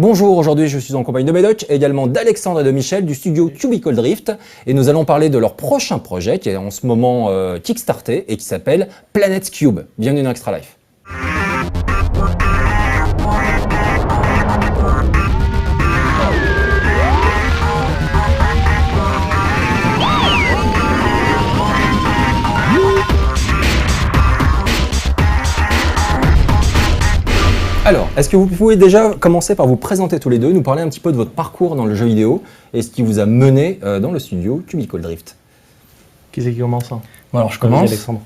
Bonjour, aujourd'hui je suis en compagnie de Médoc, également d'Alexandre et de Michel du studio Cubicle Drift et nous allons parler de leur prochain projet qui est en ce moment kickstarté et qui s'appelle Planet Cube. Bienvenue dans Extra Life. Alors, est-ce que vous pouvez déjà commencer par vous présenter tous les deux, nous parler un petit peu de votre parcours dans le jeu vidéo et ce qui vous a mené dans le studio Cubicle Drift. Qui c'est qui commence hein? Bon, alors je commence. Alexandre.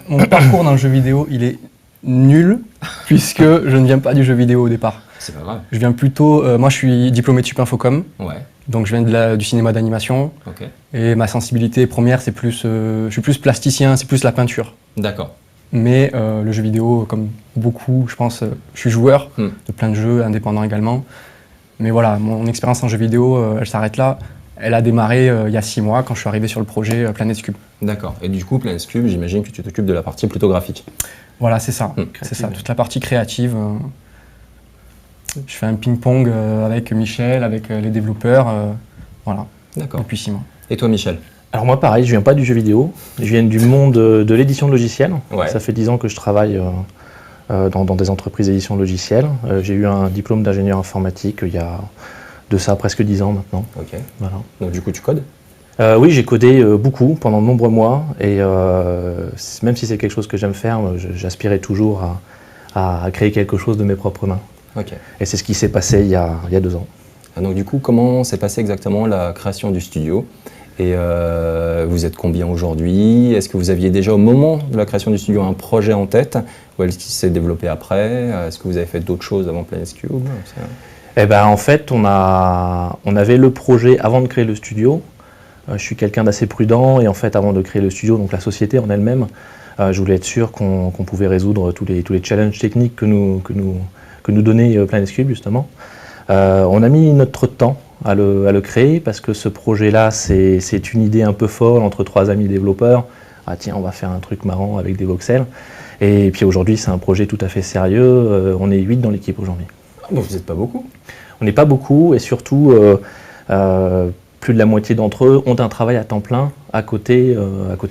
Mon parcours dans le jeu vidéo, il est nul, puisque je ne viens pas du jeu vidéo au départ. C'est pas grave. Je viens plutôt, moi je suis diplômé de Sup Infocom, Ouais, donc je viens du cinéma d'animation, ok. et ma sensibilité première, c'est plus, je suis plus plasticien, c'est plus la peinture. D'accord. Mais le jeu vidéo, comme beaucoup, je pense, je suis joueur de plein de jeux, indépendants également. Mais voilà, mon expérience en jeu vidéo, elle s'arrête là. Elle a démarré il y a 6 mois, quand je suis arrivé sur le projet Planet Cube. D'accord. Et du coup, Planet Cube, j'imagine que tu t'occupes de la partie plutôt graphique. Voilà, c'est ça. C'est ça, toute la partie créative. Je fais un ping-pong avec Michel, avec les développeurs, voilà, D'accord. depuis 6 mois. Et toi, Michel? Alors moi pareil, je viens pas du jeu vidéo, je viens du monde de l'édition de logiciels. Ouais. Ça fait 10 ans que je travaille dans des entreprises d'édition de logiciels. J'ai eu un diplôme d'ingénieur informatique il y a de ça presque 10 ans maintenant. Ok. Voilà. Donc du coup, tu codes? Oui, j'ai codé beaucoup pendant de nombreux mois et même si c'est quelque chose que j'aime faire, j'aspirais toujours à créer quelque chose de mes propres mains. Ok. Et c'est ce qui s'est passé il y a 2 ans. Donc du coup, comment s'est passée exactement la création du studio? Et vous êtes combien aujourd'hui? Est-ce que vous aviez déjà au moment de la création du studio un projet en tête? Ou est-ce qu'il s'est développé après? Est-ce que vous avez fait d'autres choses avant Planet Cube? Eh ben, en fait, on avait le projet avant de créer le studio. Je suis quelqu'un d'assez prudent et en fait, avant de créer le studio, donc la société en elle-même, je voulais être sûr qu'on pouvait résoudre tous les challenges techniques que nous donnait Planet Cube, justement. On a mis notre temps à le créer parce que ce projet-là, c'est une idée un peu folle entre 3 amis développeurs. Ah tiens, on va faire un truc marrant avec des voxels. Et puis aujourd'hui, c'est un projet tout à fait sérieux. On est 8 dans l'équipe aujourd'hui. Bon, vous n'êtes pas beaucoup. On n'est pas beaucoup et surtout, plus de la moitié d'entre eux ont un travail à temps plein à côté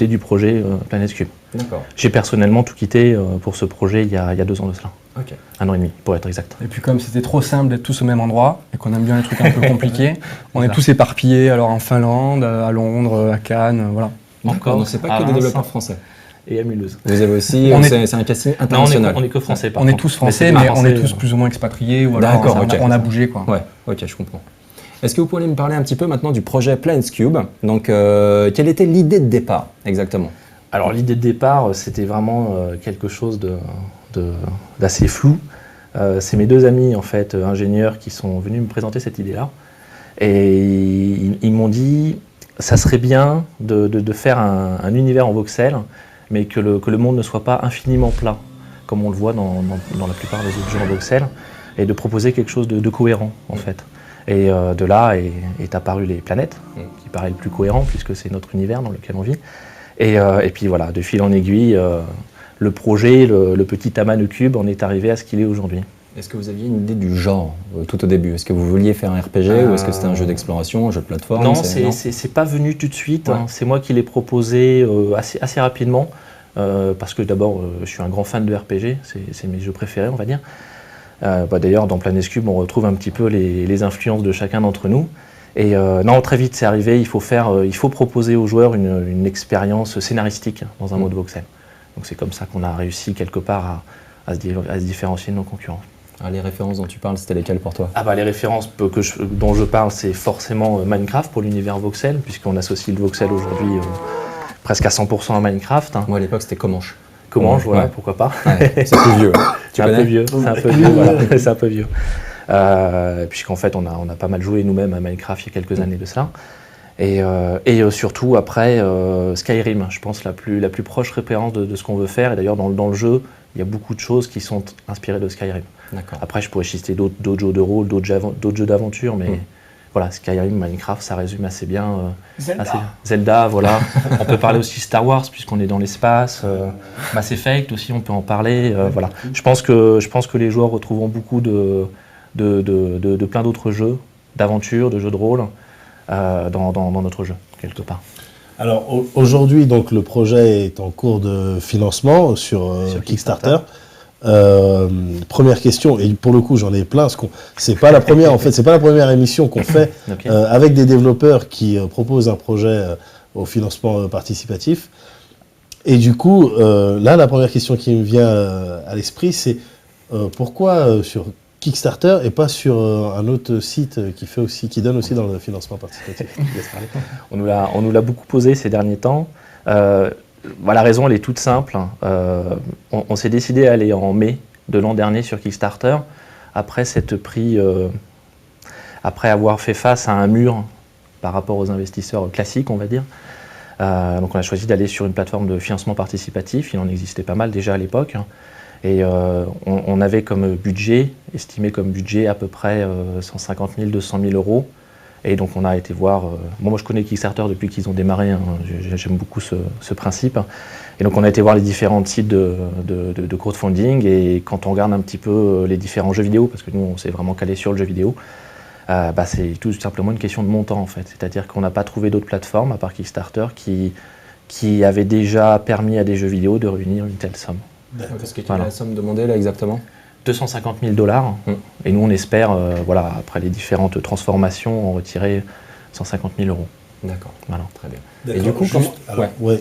du projet Planet Cube. D'accord. J'ai personnellement tout quitté pour ce projet il y a 2 ans de cela. Ok. 1 an et demi, pour être exact. Et puis comme c'était trop simple d'être tous au même endroit, et qu'on aime bien les trucs un peu compliqués, on est tous éparpillés, alors en Finlande, à Londres, à Cannes, voilà. Encore. Donc c'est pas que des développeurs français. Et à Mulhouse. Vous avez aussi, c'est un casting Non, international. on est que français par On est contre. tous français, c'est mais pas on est français, tous plus ou moins expatriés, ou alors D'accord, ok. on a bougé, quoi. Ouais, ok, je comprends. Est-ce que vous pourriez me parler un petit peu maintenant du projet Planet Cube? Donc, quelle était l'idée de départ exactement? Alors l'idée de départ, c'était vraiment quelque chose d'assez flou. C'est mes 2 amis en fait, ingénieurs, qui sont venus me présenter cette idée-là. Et ils m'ont dit, ça serait bien de faire un univers en voxel, mais que le monde ne soit pas infiniment plat, comme on le voit dans la plupart des autres jeux en voxel, et de proposer quelque chose de cohérent en fait. Et de là est apparu les planètes, qui paraît le plus cohérent puisque c'est notre univers dans lequel on vit. Et puis voilà, de fil en aiguille, le projet, le petit amas de cube, en est arrivé à ce qu'il est aujourd'hui. Est-ce que vous aviez une idée du genre tout au début? Est-ce que vous vouliez faire un RPG ou est-ce que c'était un jeu d'exploration, un jeu de plateforme? Non, c'est pas venu tout de suite. Ouais. Hein. C'est moi qui l'ai proposé assez rapidement parce que d'abord, je suis un grand fan de RPG, c'est mes jeux préférés, on va dire. D'ailleurs, dans Planet Cube, on retrouve un petit peu les influences de chacun d'entre nous. Et non, très vite, c'est arrivé, il faut proposer aux joueurs une expérience scénaristique dans un mode voxel. Donc c'est comme ça qu'on a réussi quelque part à se différencier de nos concurrents. Ah, les références dont tu parles, c'était lesquelles pour toi? Les références dont je parle, c'est forcément Minecraft pour l'univers voxel, puisqu'on associe le voxel aujourd'hui presque à 100% à Minecraft. Hein. Moi, à l'époque, c'était Comanche. Comanche, voilà, ouais. pourquoi pas. Ouais, c'est plus vieux. C'est un peu vieux, voilà, c'est un peu vieux. Puisqu'en fait, on a pas mal joué nous-mêmes à Minecraft il y a quelques années de ça. Et surtout, après, Skyrim, je pense, la plus proche référence de ce qu'on veut faire. Et d'ailleurs, dans le jeu, il y a beaucoup de choses qui sont inspirées de Skyrim. Après, je pourrais citer d'autres jeux de rôle, d'autres jeux d'aventure, mais voilà, Skyrim, Minecraft, ça résume assez bien. Zelda, voilà. On peut parler aussi Star Wars, puisqu'on est dans l'espace. Mass Effect aussi, on peut en parler. Voilà. Je pense que les joueurs retrouveront beaucoup de plein d'autres jeux, d'aventures, de jeux de rôle dans notre jeu, quelque part. Alors aujourd'hui, donc le projet est en cours de financement sur Kickstarter. Première question, et pour le coup j'en ai plein, c'est pas la première en fait, c'est pas la première émission qu'on fait Okay. avec des développeurs qui proposent un projet au financement participatif. Et du coup, là la première question qui me vient à l'esprit, c'est pourquoi sur Kickstarter et pas sur un autre site qui donne aussi dans le financement participatif. On nous l'a beaucoup posé ces derniers temps. La raison, elle est toute simple. On s'est décidé à aller en mai de l'an dernier sur Kickstarter, après avoir fait face à un mur par rapport aux investisseurs classiques, on va dire. Donc on a choisi d'aller sur une plateforme de financement participatif. Il en existait pas mal déjà à l'époque. Et on avait comme budget, estimé comme budget à peu près 150 000, 200 000 euros. Et donc on a été voir, moi je connais Kickstarter depuis qu'ils ont démarré, hein, j'aime beaucoup ce principe. Et donc on a été voir les différents sites de crowdfunding, et quand on regarde un petit peu les différents jeux vidéo, parce que nous on s'est vraiment calé sur le jeu vidéo, c'est tout simplement une question de montant en fait. C'est-à-dire qu'on n'a pas trouvé d'autres plateformes à part Kickstarter qui avaient déjà permis à des jeux vidéo de réunir une telle somme. Qu'est-ce que tu as la somme demandée là exactement? 250 000 $. Et nous, on espère, après les différentes transformations, en retirer 150 000 euros. D'accord, voilà. Très bien. D'accord. Et du coup,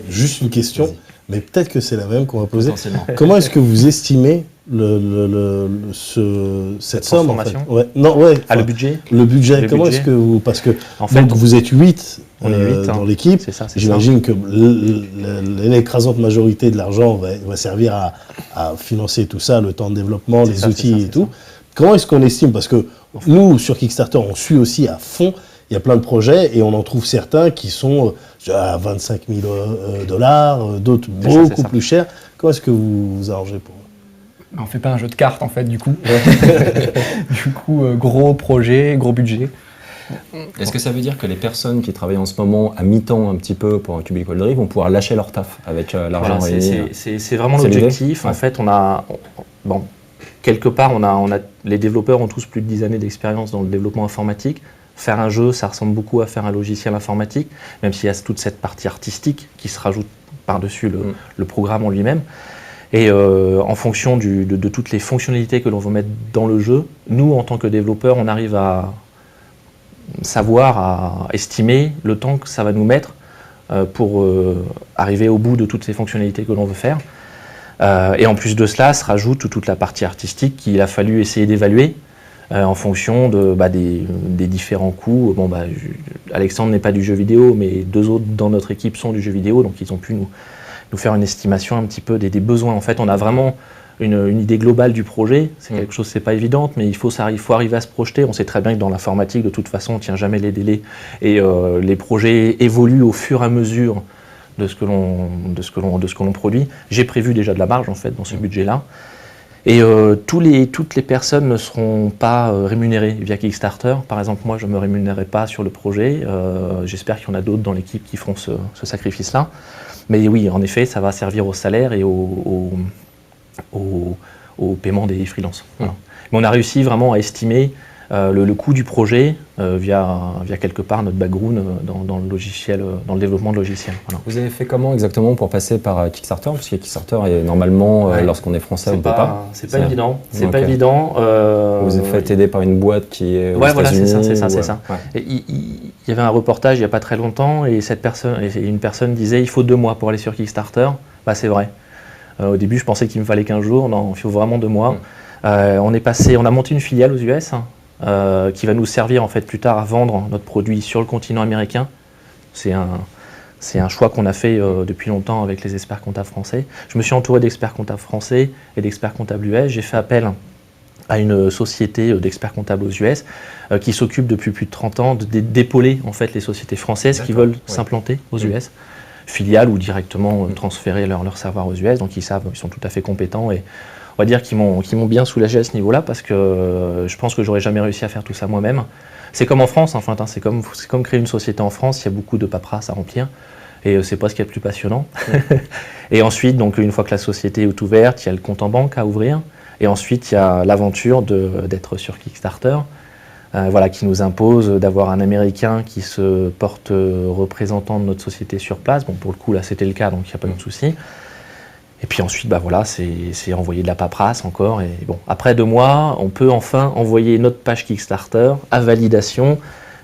juste une question, mais peut-être que c'est la même qu'on va poser. Potentiellement. Comment est-ce que vous estimez cette somme en fait? Le budget. Le budget. Le Comment budget. est-ce que vous... Parce que En fait, donc vous êtes 8 on est 8 dans l'équipe. C'est ça, c'est J'imagine que l'écrasante majorité de l'argent va servir à financer tout ça, le temps de développement, les outils et tout. Comment est-ce qu'on estime? Parce que nous, sur Kickstarter, on suit aussi à fond. Il y a plein de projets et on en trouve certains qui sont à 25 000 $, d'autres beaucoup plus chers. Comment est-ce que vous vous arrangez pour... On fait pas un jeu de cartes en fait du coup. Du coup, gros projet, gros budget. Est-ce que ça veut dire que les personnes qui travaillent en ce moment à mi-temps un petit peu pour un Cubicle Drive vont pouvoir lâcher leur taf avec l'argent réuni? C'est vraiment l'objectif. En fait, quelque part, les développeurs ont tous plus de 10 années d'expérience dans le développement informatique. Faire un jeu, ça ressemble beaucoup à faire un logiciel informatique, même s'il y a toute cette partie artistique qui se rajoute par-dessus le programme en lui-même. Et en fonction de toutes les fonctionnalités que l'on veut mettre dans le jeu, nous, en tant que développeurs, on arrive à estimer le temps que ça va nous mettre pour arriver au bout de toutes ces fonctionnalités que l'on veut faire. Et en plus de cela, se rajoute toute la partie artistique qu'il a fallu essayer d'évaluer en fonction des différents coûts. Alexandre n'est pas du jeu vidéo, mais 2 autres dans notre équipe sont du jeu vidéo, donc ils ont pu nous faire une estimation un petit peu des besoins. En fait, on a vraiment une idée globale du projet. C'est quelque chose, c'est pas évident, mais il faut arriver à se projeter. On sait très bien que dans l'informatique, de toute façon, on ne tient jamais les délais. Et les projets évoluent au fur et à mesure de ce que l'on produit. J'ai prévu déjà de la marge, en fait, dans ce budget-là. Et toutes les personnes ne seront pas rémunérées via Kickstarter. Par exemple, moi, je ne me rémunérerai pas sur le projet. J'espère qu'il y en a d'autres dans l'équipe qui feront ce sacrifice-là. Mais oui, en effet, ça va servir au salaire et au paiement des freelances. Voilà. Mais on a réussi vraiment à estimer le coût du projet via quelque part notre background dans le logiciel, dans le développement de logiciels. Voilà. Vous avez fait comment exactement pour passer par Kickstarter? Parce que Kickstarter, est normalement, lorsqu'on est français, on ne peut pas. C'est pas évident. C'est pas évident. Vous êtes fait aider par une boîte qui est aux États-Unis? Voilà, c'est ça. Ouais. Il y avait un reportage il n'y a pas très longtemps et une personne disait il faut 2 mois pour aller sur Kickstarter. C'est vrai. Au début, je pensais qu'il me fallait 15 jours. Non, il faut vraiment 2 mois. On a monté une filiale aux US qui va nous servir en fait plus tard à vendre notre produit sur le continent américain. C'est un choix qu'on a fait depuis longtemps avec les experts comptables français. Je me suis entouré d'experts comptables français et d'experts comptables US. J'ai fait appel à une société d'experts comptables aux US qui s'occupe depuis plus de 30 ans d'épauler en fait les sociétés françaises qui veulent s'implanter aux US, filiales ou directement transférer leur savoir aux US. Donc ils sont tout à fait compétents et on va dire qu'ils m'ont bien soulagé à ce niveau-là parce que je pense que j'aurais jamais réussi à faire tout ça moi-même. C'est comme en France, enfin, c'est comme créer une société en France, il y a beaucoup de paperasse à remplir et c'est pas ce qu'il y a de plus passionnant. Et ensuite, donc, une fois que la société est ouverte, il y a le compte en banque à ouvrir Et ensuite, il y a l'aventure d'être sur Kickstarter, voilà, qui nous impose d'avoir un Américain qui se porte représentant de notre société sur place. Bon, pour le coup, là, c'était le cas, donc il n'y a pas de souci. Et puis ensuite, bah voilà, c'est envoyer de la paperasse encore. Et bon, après 2 mois, on peut enfin envoyer notre page Kickstarter à validation.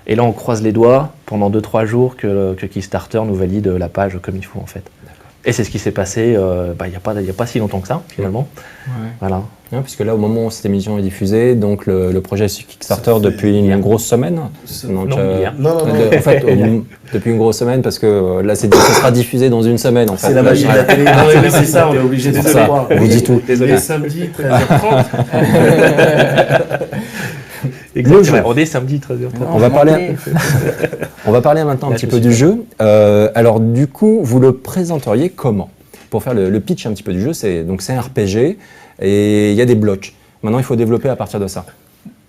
Et là, on croise les doigts pendant 2-3 jours que Kickstarter nous valide la page comme il faut, en fait. Et c'est ce qui s'est passé il n'y a pas si longtemps que ça, finalement. Ouais. Voilà. Ouais, puisque là, au moment où cette émission est diffusée, donc le projet est sur Kickstarter depuis une grosse semaine. Donc, hier. Non. En fait, depuis une grosse semaine, parce que là, ça sera diffusé dans une semaine. En fait. C'est la magie de la télé. Non, mais c'est ça, on est obligé de C'est faire ça, ça. on vous dit tout. Désolé. Et samedi, 13h30. Exactement. On est samedi 13h30. On va parler maintenant un petit peu du jeu. Alors du coup, vous le présenteriez comment? Pour faire le pitch un petit peu du jeu, c'est un RPG et il y a des blocs. Maintenant, il faut développer à partir de ça.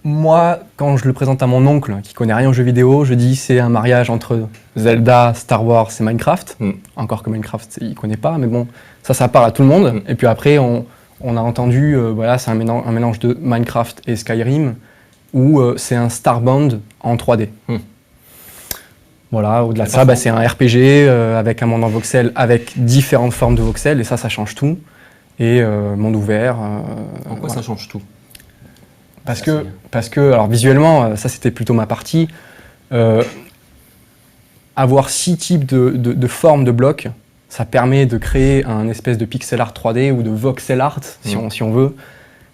Moi, quand je le présente à mon oncle, qui connaît rien aux jeux vidéo, je dis c'est un mariage entre Zelda, Star Wars et Minecraft. Encore que Minecraft, il connaît pas, mais bon, ça parle à tout le monde. Et puis après, on a entendu, voilà, c'est un mélange de Minecraft et Skyrim, où c'est un Starbound en 3D. Voilà, au-delà de ça, c'est un RPG avec un monde en voxel, avec différentes formes de voxel, et ça change tout. Et monde ouvert. En quoi ça change tout? Parce que, alors visuellement, ça c'était plutôt ma partie, avoir 6 types de formes de blocs, ça permet de créer un espèce de pixel art 3D ou de voxel art, si on veut,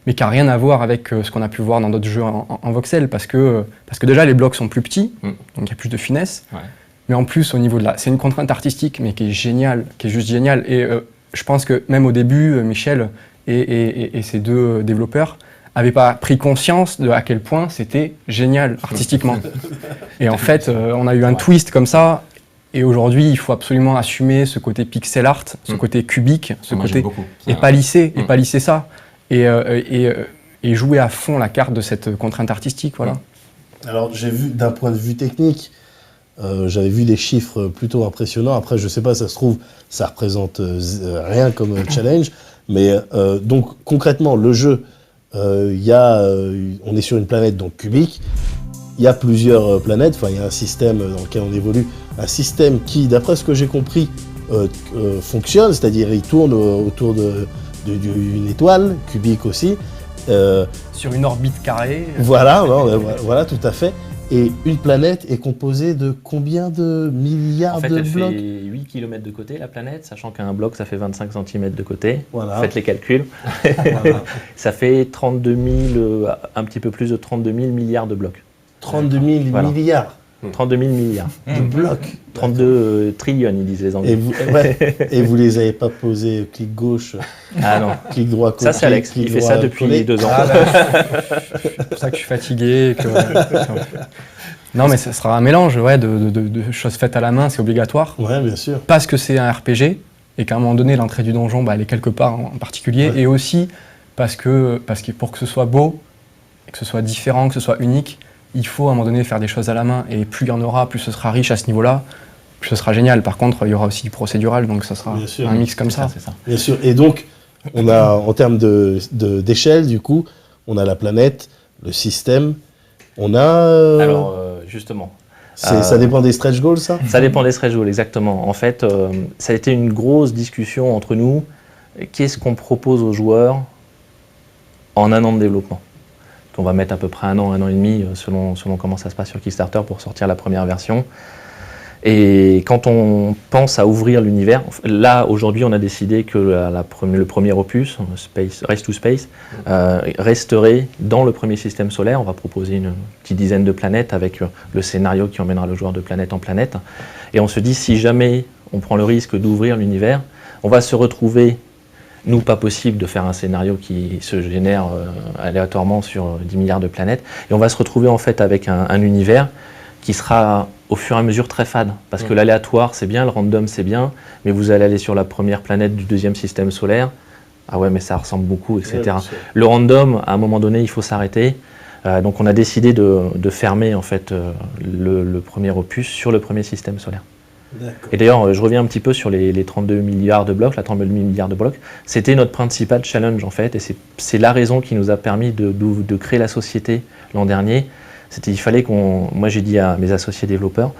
mais qui n'a rien à voir avec ce qu'on a pu voir dans d'autres jeux en voxel, parce que déjà les blocs sont plus petits, donc il y a plus de finesse, mais en plus au niveau de c'est une contrainte artistique, mais qui est géniale, qui est juste géniale, et je pense que même au début, Michel et ses 2 développeurs n'avaient pas pris conscience de à quel point c'était génial artistiquement. Et en fait, on a eu un twist comme ça, et aujourd'hui, il faut absolument assumer ce côté pixel art, ce côté cubique, ce côté et pas lisser ça. Et jouer à fond la carte de cette contrainte artistique, voilà. Alors, j'ai vu, d'un point de vue technique, j'avais vu des chiffres plutôt impressionnants. Après, je sais pas, ça se trouve, ça représente rien comme challenge. Mais donc, concrètement, le jeu, on est sur une planète donc cubique. Il y a plusieurs planètes, enfin, il y a un système dans lequel on évolue. Un système qui, d'après ce que j'ai compris, fonctionne, c'est-à-dire il tourne autour d'une étoile, cubique aussi. Sur une orbite carrée. Voilà, voilà, tout à fait. Et une planète est composée de combien de milliards de blocs? En fait, elle fait 8 km de côté, la planète, sachant qu'un bloc, ça fait 25 cm de côté. Voilà. Faites les calculs. Voilà. Ça fait 32 000, un petit peu plus de 32 000 milliards de blocs. 32 000 milliards 32 000 milliards. de blocs. 32 trillions, ils disent les Anglais. Et vous les avez pas posés clic gauche, Ah non. clic droit, coller. Ça, c'est Alex. Il fait ça depuis 2 ans. C'est pour ça que je suis fatigué. Non, mais ça sera un mélange de choses faites à la main, c'est obligatoire. Ouais, bien sûr. Parce que c'est un RPG, et qu'à un moment donné, l'entrée du donjon, elle est quelque part en particulier. Ouais. Et aussi parce que pour que ce soit beau, que ce soit différent, que ce soit unique, il faut à un moment donné faire des choses à la main. Et plus il y en aura, plus ce sera riche à ce niveau-là, plus ce sera génial. Par contre, il y aura aussi procédural, donc ça sera un mix comme ça. C'est ça. Bien sûr. Et donc, on a, en termes d'échelle, du coup, on a la planète, le système, on a... Alors, justement... Ça dépend des stretch goals, ça? Ça dépend des stretch goals, exactement. En fait, ça a été une grosse discussion entre nous. Qu'est-ce qu'on propose aux joueurs en 1 an de développement? On va mettre à peu près 1 an et demi, selon comment ça se passe sur Kickstarter pour sortir la première version. Et quand on pense à ouvrir l'univers, là, aujourd'hui, on a décidé que le premier opus, Race to Space, resterait dans le premier système solaire. On va proposer une petite dizaine de planètes avec le scénario qui emmènera le joueur de planète en planète. Et on se dit, si jamais on prend le risque d'ouvrir l'univers, on va se retrouver, nous, pas possible de faire un scénario qui se génère aléatoirement sur 10 milliards de planètes. Et on va se retrouver en fait avec un univers qui sera au fur et à mesure très fade. Parce que l'aléatoire, c'est bien, le random, c'est bien, mais vous allez aller sur la première planète du 2e système solaire, ah ouais, mais ça ressemble beaucoup, etc. Ouais, le random, à un moment donné, il faut s'arrêter. Donc on a décidé de fermer en fait, le premier opus sur le premier système solaire. Et d'ailleurs, je reviens un petit peu sur les 32 milliards de blocs, la 32 milliards de blocs. C'était notre principal challenge en fait, et c'est la raison qui nous a permis de créer la société l'an dernier. Il fallait moi j'ai dit à mes associés développeurs,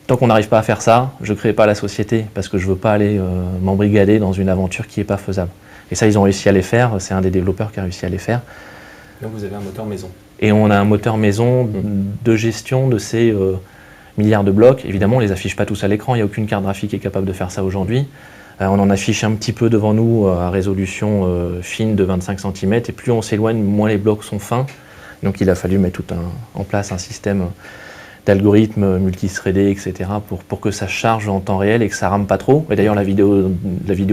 tant qu'on n'arrive pas à faire ça, je ne crée pas la société, parce que je ne veux pas aller m'embrigader dans une aventure qui n'est pas faisable. Et ça, ils ont réussi à les faire, c'est un des développeurs qui a réussi à les faire. Donc vous avez un moteur maison. Et on a un moteur maison de gestion de ces milliards de blocs. Évidemment, on ne les affiche pas tous à l'écran, il n'y a aucune carte graphique qui est capable de faire ça aujourd'hui. On en affiche un petit peu devant nous à résolution fine de 25 cm, et plus on s'éloigne, moins les blocs sont fins. Donc il a fallu mettre en place un système d'algorithmes multithreadés, etc. pour que ça charge en temps réel et que ça rame pas trop. Et d'ailleurs, la vidéo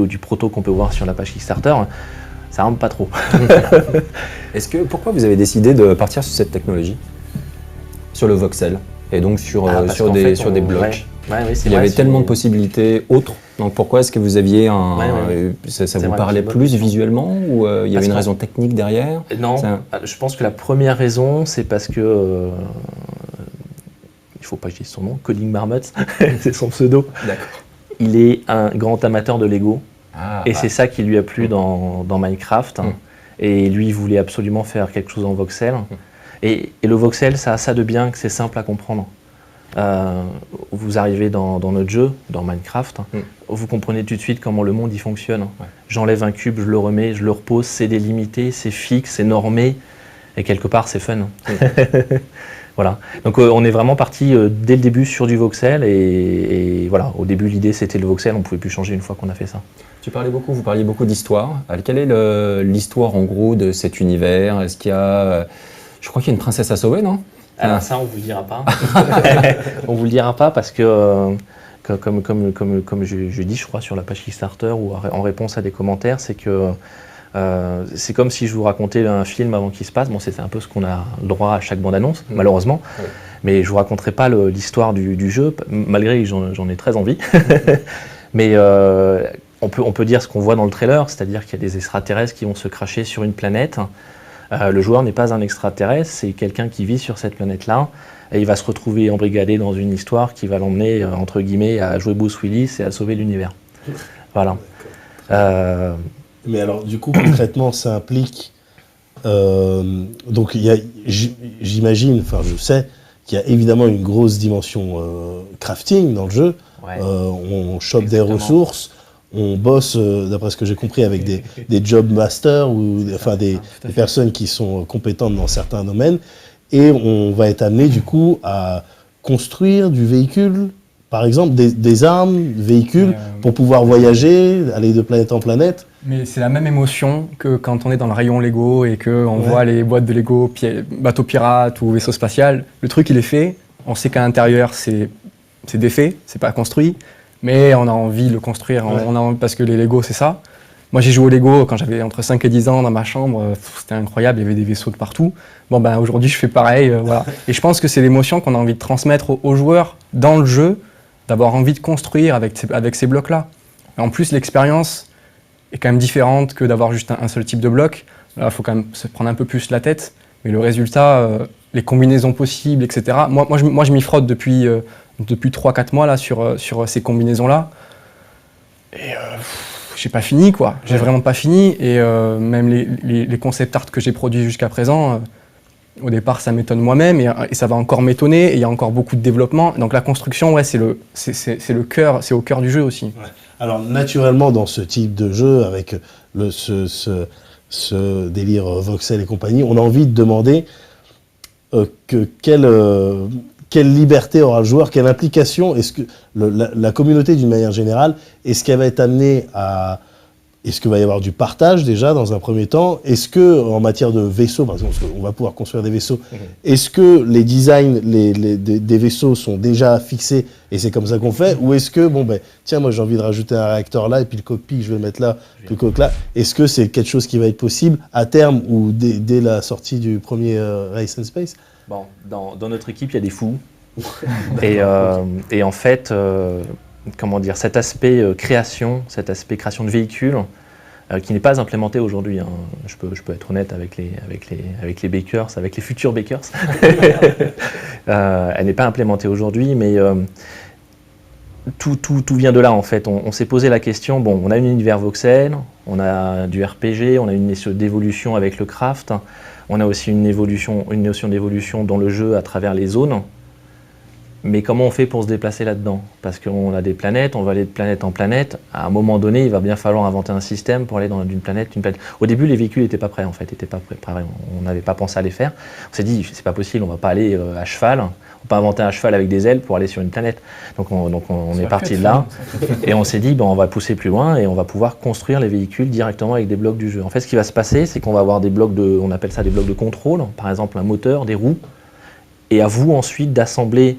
du proto qu'on peut voir sur la page Kickstarter, ça rame pas trop. Pourquoi vous avez décidé de partir sur cette technologie, sur le voxel, et donc sur des blocs? Il y avait tellement de possibilités autres. Donc pourquoi est-ce que vous aviez ça vous parlait plus visuellement, ou il y avait une raison technique derrière? Non, je pense que la première raison, c'est parce que il ne faut pas que je dise son nom, Coding Marmots, c'est son pseudo. D'accord. Il est un grand amateur de Lego. C'est ça qui lui a plu dans Minecraft. Et lui, il voulait absolument faire quelque chose en voxel. Et le voxel, ça a ça de bien que c'est simple à comprendre. Vous arrivez dans notre jeu, dans Minecraft, vous comprenez tout de suite comment le monde y fonctionne. J'enlève un cube, je le remets, je le repose, c'est délimité, c'est fixe, c'est normé, et quelque part c'est fun. Voilà. Donc on est vraiment parti dès le début sur du voxel, et voilà, au début l'idée c'était le voxel, on ne pouvait plus changer une fois qu'on a fait ça. Vous parliez beaucoup d'histoire. Quelle est l'histoire en gros de cet univers? Est-ce qu'il y a, je crois qu'il y a une princesse à sauver, non? Alors ça, on ne vous le dira pas. On ne vous le dira pas parce que, comme je dis, je crois, sur la page Kickstarter ou en réponse à des commentaires, c'est que c'est comme si je vous racontais un film avant qu'il se passe. Bon, c'est un peu ce qu'on a le droit à chaque bande-annonce, malheureusement. Oui. Mais je ne vous raconterai pas l'histoire du jeu, malgré que j'en ai très envie. Mais on peut dire ce qu'on voit dans le trailer, c'est-à-dire qu'il y a des extraterrestres qui vont se cracher sur une planète. Le joueur n'est pas un extraterrestre, c'est quelqu'un qui vit sur cette planète-là, et il va se retrouver embrigadé dans une histoire qui va l'emmener, entre guillemets, à jouer Bruce Willis et à sauver l'univers. Voilà. Mais alors, du coup, concrètement, ça implique... donc, j'imagine, enfin, je sais qu'il y a évidemment une grosse dimension crafting dans le jeu. Ouais. On chope des ressources. On bosse, d'après ce que j'ai compris, avec des job masters ou des personnes qui sont compétentes dans certains domaines. Et on va être amené, du coup, à construire du véhicule, par exemple, des armes, véhicules, pour pouvoir voyager, aller de planète en planète. Mais c'est la même émotion que quand on est dans le rayon Lego et qu'on voit les boîtes de Lego, bateau pirate ou vaisseau spatial. Le truc, il est fait. On sait qu'à l'intérieur, c'est défait, c'est pas construit. Mais on a envie de le construire, parce que les Lego, c'est ça. Moi, j'ai joué au Lego quand j'avais entre 5 et 10 ans dans ma chambre. C'était incroyable, il y avait des vaisseaux de partout. Bon, ben, aujourd'hui, je fais pareil. Voilà. Et je pense que c'est l'émotion qu'on a envie de transmettre aux joueurs dans le jeu, d'avoir envie de construire avec ces blocs-là. En plus, l'expérience est quand même différente que d'avoir juste un seul type de bloc. Là, il faut quand même se prendre un peu plus la tête. Mais le résultat, les combinaisons possibles, etc. Moi, je m'y frotte depuis 3-4 mois là, sur ces combinaisons-là. Et j'ai pas fini, quoi. J'ai vraiment pas fini. Et même les concept art que j'ai produits jusqu'à présent, au départ, ça m'étonne moi-même et ça va encore m'étonner. Et il y a encore beaucoup de développement. Donc la construction, c'est le cœur, c'est au cœur du jeu aussi. Ouais. Alors naturellement, dans ce type de jeu, avec ce délire voxel et compagnie, on a envie de demander quelle liberté aura le joueur, quelle implication, est-ce que la communauté d'une manière générale, est-ce qu'elle va être amenée à... Est-ce qu'il va y avoir du partage déjà dans un premier temps? Est-ce que en matière de vaisseaux, par exemple, on va pouvoir construire des vaisseaux, est-ce que les designs des vaisseaux sont déjà fixés et c'est comme ça qu'on fait? Ou est-ce que, tiens, moi j'ai envie de rajouter un réacteur là et puis le cockpit je vais le mettre là, puis le coq là. Est-ce que c'est quelque chose qui va être possible à terme ou dès la sortie du premier Race and Space? Bon, dans notre équipe, il y a des fous. et en fait, comment dire, cet aspect création de véhicules, qui n'est pas implémenté aujourd'hui. Hein. Je peux être honnête avec les bakers, avec les futurs bakers. Elle n'est pas implémentée aujourd'hui, mais tout vient de là en fait. On s'est posé la question, bon, on a un univers voxel, on a du RPG, on a une notion d'évolution avec le craft, on a aussi une notion d'évolution dans le jeu à travers les zones. Mais comment on fait pour se déplacer là-dedans? Parce qu'on a des planètes, on va aller de planète en planète. À un moment donné, il va bien falloir inventer un système pour aller d'une planète à une planète. Au début, les véhicules n'étaient pas prêts en fait, on n'avait pas pensé à les faire. On s'est dit, c'est pas possible, on va pas aller à cheval, on peut pas inventer un cheval avec des ailes pour aller sur une planète. Donc on est parti de là et on s'est dit, on va pousser plus loin et on va pouvoir construire les véhicules directement avec des blocs du jeu. En fait, ce qui va se passer, c'est qu'on va avoir des blocs on appelle ça des blocs de contrôle, par exemple un moteur, des roues, et à vous ensuite d'assembler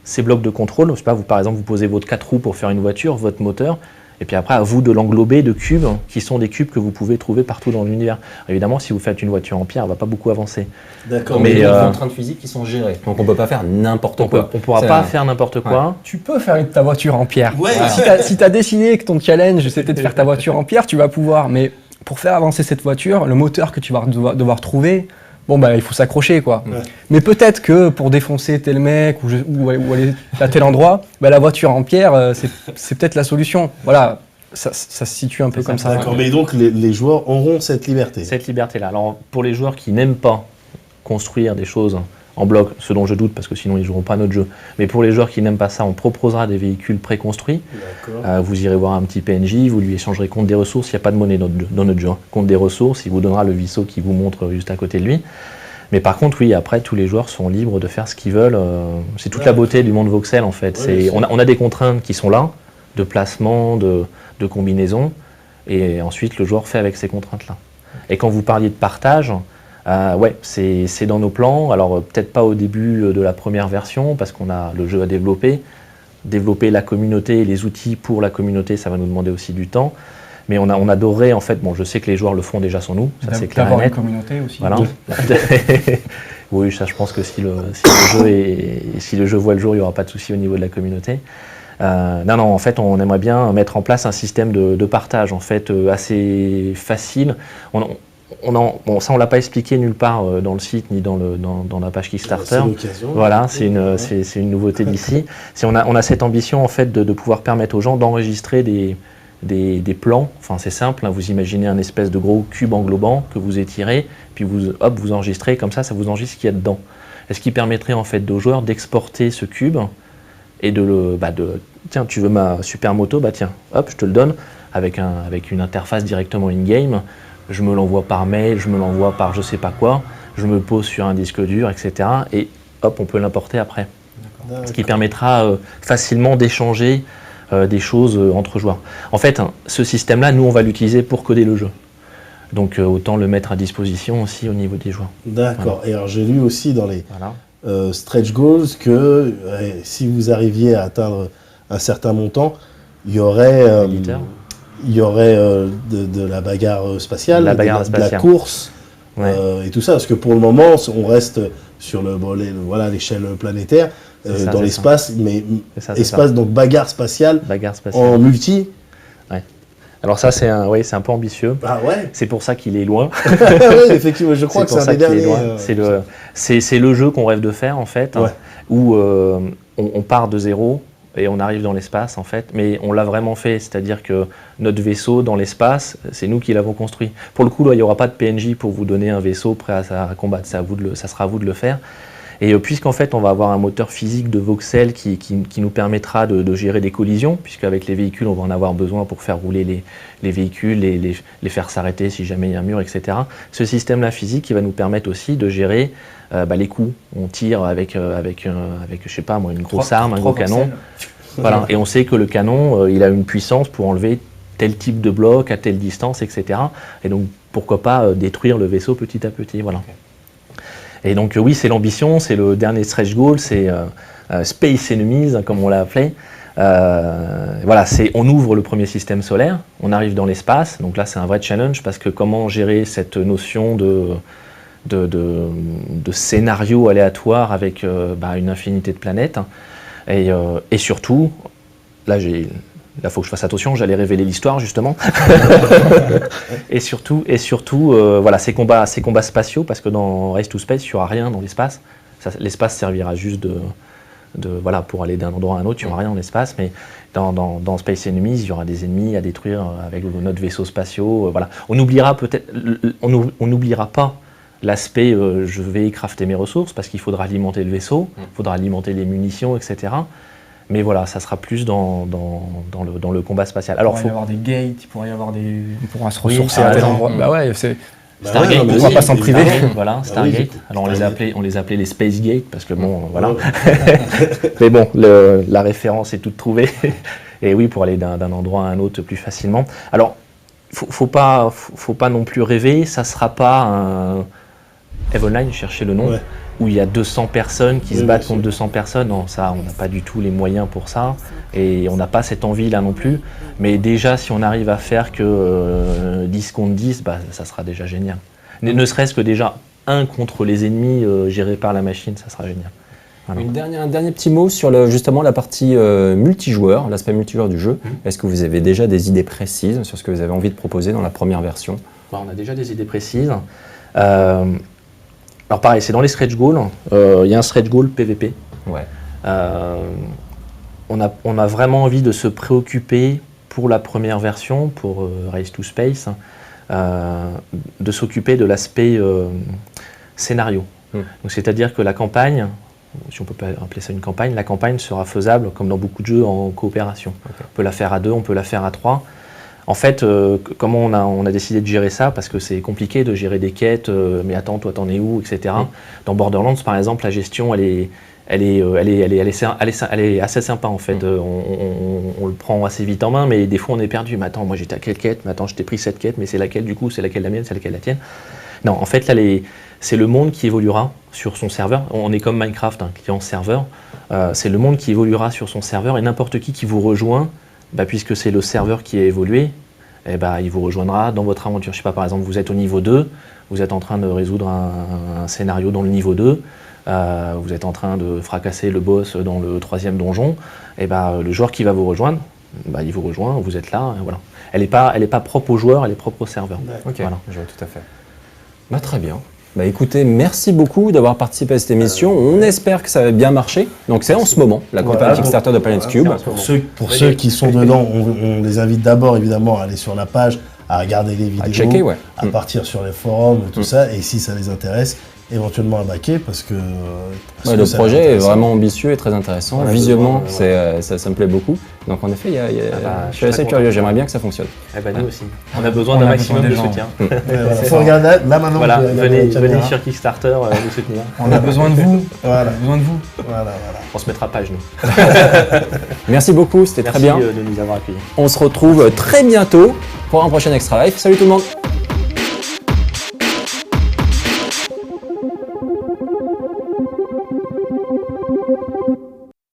ces blocs de contrôle. Je sais pas, par exemple, vous posez votre 4 roues pour faire une voiture, votre moteur, et puis après, à vous de l'englober de cubes, qui sont des cubes que vous pouvez trouver partout dans l'univers. Évidemment, si vous faites une voiture en pierre, elle ne va pas beaucoup avancer. D'accord, mais il y a des contraintes physiques qui sont gérées. Donc on ne peut pas faire n'importe quoi. On ne pourra pas faire n'importe quoi. Ouais. Tu peux faire ta voiture en pierre. Ouais. Si tu as décidé que ton challenge, c'était de faire ta voiture en pierre, tu vas pouvoir. Mais pour faire avancer cette voiture, le moteur que tu vas devoir trouver, il faut s'accrocher, quoi. Ouais. Mais peut-être que pour défoncer tel mec ou aller à tel endroit, la voiture en pierre, c'est peut-être la solution. Voilà, ça se situe un peu comme ça. D'accord, mais donc les joueurs auront cette liberté. Cette liberté-là. Alors, pour les joueurs qui n'aiment pas construire des choses en bloc, ce dont je doute parce que sinon ils ne joueront pas notre jeu, mais pour les joueurs qui n'aiment pas ça, on proposera des véhicules préconstruits. Vous irez voir un petit PNJ, vous lui échangerez contre des ressources, il n'y a pas de monnaie dans notre jeu. Contre des ressources, il vous donnera le vaisseau qui vous montre juste à côté de lui. Mais par contre, oui, après, tous les joueurs sont libres de faire ce qu'ils veulent. C'est toute la beauté du monde voxel, en fait. On a des contraintes qui sont là, de placement, de combinaison, et ensuite, le joueur fait avec ces contraintes-là. Et quand vous parliez de partage, c'est dans nos plans. Alors, peut-être pas au début de la première version, parce qu'on a le jeu à développer. Développer la communauté et les outils pour la communauté, ça va nous demander aussi du temps. Mais on adorait, en fait, je sais que les joueurs le font déjà sans nous, ça c'est clair et net. D'avoir une communauté aussi. Voilà. Oui, ça je pense que si le jeu voit le jour, il n'y aura pas de souci au niveau de la communauté. Non, en fait, on aimerait bien mettre en place un système de partage, en fait, assez facile. Ça, on l'a pas expliqué nulle part dans le site ni dans la page Kickstarter. C'est l'occasion. Voilà, c'est une nouveauté d'ici. On a cette ambition, en fait, de pouvoir permettre aux gens d'enregistrer des plans. Enfin, c'est simple, hein, vous imaginez un espèce de gros cube englobant que vous étirez, puis vous enregistrez, comme ça vous enregistre ce qu'il y a dedans. Et ce qui permettrait en fait aux joueurs d'exporter ce cube et tiens, tu veux ma super moto, tiens, hop, je te le donne avec une interface directement in-game, je me l'envoie par mail, je me l'envoie par je sais pas quoi, je me le pose sur un disque dur, etc. Et hop, on peut l'importer après. D'accord. Ce qui permettra facilement d'échanger des choses entre joueurs. En fait, ce système-là, nous, on va l'utiliser pour coder le jeu. Donc, autant le mettre à disposition aussi au niveau des joueurs. D'accord. Voilà. Et alors, j'ai lu aussi dans les stretch goals que si vous arriviez à atteindre un certain montant, il y aurait de la bagarre spatiale, de la course et tout ça. Parce que pour le moment, on reste sur l'échelle planétaire. Dans l'espace, donc bagarre spatiale en multi. Ouais. Alors ça, c'est un peu ambitieux. Ah ouais. C'est pour ça qu'il est loin. Oui, effectivement, je crois que c'est un des derniers. C'est le jeu qu'on rêve de faire, en fait, où on part de zéro et on arrive dans l'espace, en fait. Mais on l'a vraiment fait, c'est-à-dire que notre vaisseau dans l'espace, c'est nous qui l'avons construit. Pour le coup, là, il n'y aura pas de PNJ pour vous donner un vaisseau prêt à combattre. Ça sera à vous de le faire. Et puisqu'en fait on va avoir un moteur physique de voxel qui nous permettra de gérer des collisions, puisqu'avec les véhicules on va en avoir besoin pour faire rouler les véhicules, les faire s'arrêter si jamais il y a un mur, etc. Ce système-là physique il va nous permettre aussi de gérer les coups. On tire avec je sais pas moi, une grosse arme, un gros canon. Voilà. Et on sait que le canon il a une puissance pour enlever tel type de bloc à telle distance, etc. Et donc pourquoi pas détruire le vaisseau petit à petit. Voilà. Okay. Et donc oui, c'est l'ambition, c'est le dernier stretch goal, c'est Space Enemies, comme on l'a appelé. On ouvre le premier système solaire, on arrive dans l'espace, donc là c'est un vrai challenge parce que comment gérer cette notion de scénario aléatoire avec une infinité de planètes. Et surtout, là il faut que je fasse attention, j'allais révéler l'histoire justement. et surtout ces combats spatiaux, parce que dans Race to Space, il n'y aura rien dans l'espace. L'espace servira juste voilà, pour aller d'un endroit à un autre, il n'y aura rien en espace, mais dans Space Enemies, il y aura des ennemis à détruire avec notre vaisseau spatiaux. Voilà. On oubliera peut-être, on n'oubliera pas l'aspect je vais crafter mes ressources parce qu'il faudra alimenter le vaisseau, il faudra alimenter les munitions, etc. Mais voilà, ça sera plus dans le combat spatial. Alors, il pourrait y avoir des gates, il pourrait y avoir des... On pourra se Oui, ressourcer à tel endroit. raison. Bah ouais, c'est... Stargate, on ne va pas s'en priver. Voilà, Stargate. Oui, Alors on les appelait les Space Gate parce que bon, voilà. Ouais. Mais bon, la référence est toute trouvée. Et oui, pour aller d'un endroit à un autre plus facilement. Alors, faut pas non plus rêver. Ça sera pas un EVE Online, cherchez le nom, où il y a 200 personnes qui se battent contre 200 personnes. Non, ça, on n'a pas du tout les moyens pour ça. Et on n'a pas cette envie là non plus. Mais déjà, si on arrive à faire que 10 contre 10, bah, ça sera déjà génial. Ne serait-ce que déjà 1 contre les ennemis gérés par la machine, ça sera génial. Voilà. Un dernier petit mot sur justement la partie multijoueur, l'aspect multijoueur du jeu. Est-ce que vous avez déjà des idées précises sur ce que vous avez envie de proposer dans la première version? On a déjà des idées précises. Alors pareil, c'est dans les stretch goals. Il y a un stretch goal PVP. Ouais. On a vraiment envie de se préoccuper pour la première version, pour Race to Space, de s'occuper de l'aspect scénario. Donc, c'est-à-dire que la campagne, si on peut pas appeler ça une campagne, la campagne sera faisable, comme dans beaucoup de jeux, en coopération. Okay. On peut la faire à 2, on peut la faire à 3. En fait, comment on a décidé de gérer ça? Parce que c'est compliqué de gérer des quêtes, mais attends, toi t'en es où, etc. Dans Borderlands, par exemple, la gestion, elle est assez sympa en fait. On le prend assez vite en main, mais des fois on est perdu. Mais attends, moi j'étais à quelle quête? Mais attends, je t'ai pris cette quête, mais c'est laquelle du coup? C'est laquelle la mienne? C'est laquelle la tienne? Non, en fait, là, c'est le monde qui évoluera sur son serveur. On est comme Minecraft, un client serveur. C'est le monde qui évoluera sur son serveur et n'importe qui vous rejoint, bah, puisque c'est le serveur qui a évolué, eh bah, il vous rejoindra dans votre aventure. Je sais pas, par exemple, vous êtes au niveau 2, vous êtes en train de résoudre un scénario dans le niveau 2, vous êtes en train de fracasser le boss dans le 3e donjon, et bah, le joueur qui va vous rejoindre, bah, il vous rejoint, vous êtes là, voilà. Elle est pas propre au joueur, elle est propre au serveur. Ok, voilà. Je vois tout à fait. Bah, très bien. Bah, écoutez, merci beaucoup d'avoir participé à cette émission. On espère que ça va bien marcher. Donc c'est en ce moment, la campagne Kickstarter de Planet Cube. Pour ceux qui sont dedans, on les invite d'abord évidemment à aller sur la page, à regarder les vidéos, à checker, à partir sur les forums et tout ça. Et si ça les intéresse, éventuellement à backer parce que le projet est vraiment ambitieux et très intéressant. Visuellement, ça me plaît beaucoup. Donc en effet, je suis assez curieux, j'aimerais bien que ça fonctionne. Eh ben, nous aussi. On a besoin d'un maximum de soutien. Il faut regarder là maintenant. Voilà, venez sur Kickstarter nous soutenir. On a besoin de vous. Voilà. On a besoin de vous. Voilà. On se mettra à page, nous. Merci beaucoup, c'était très bien. Merci de nous avoir accueillis. On se retrouve très bientôt pour un prochain Extra Life. Salut tout le monde.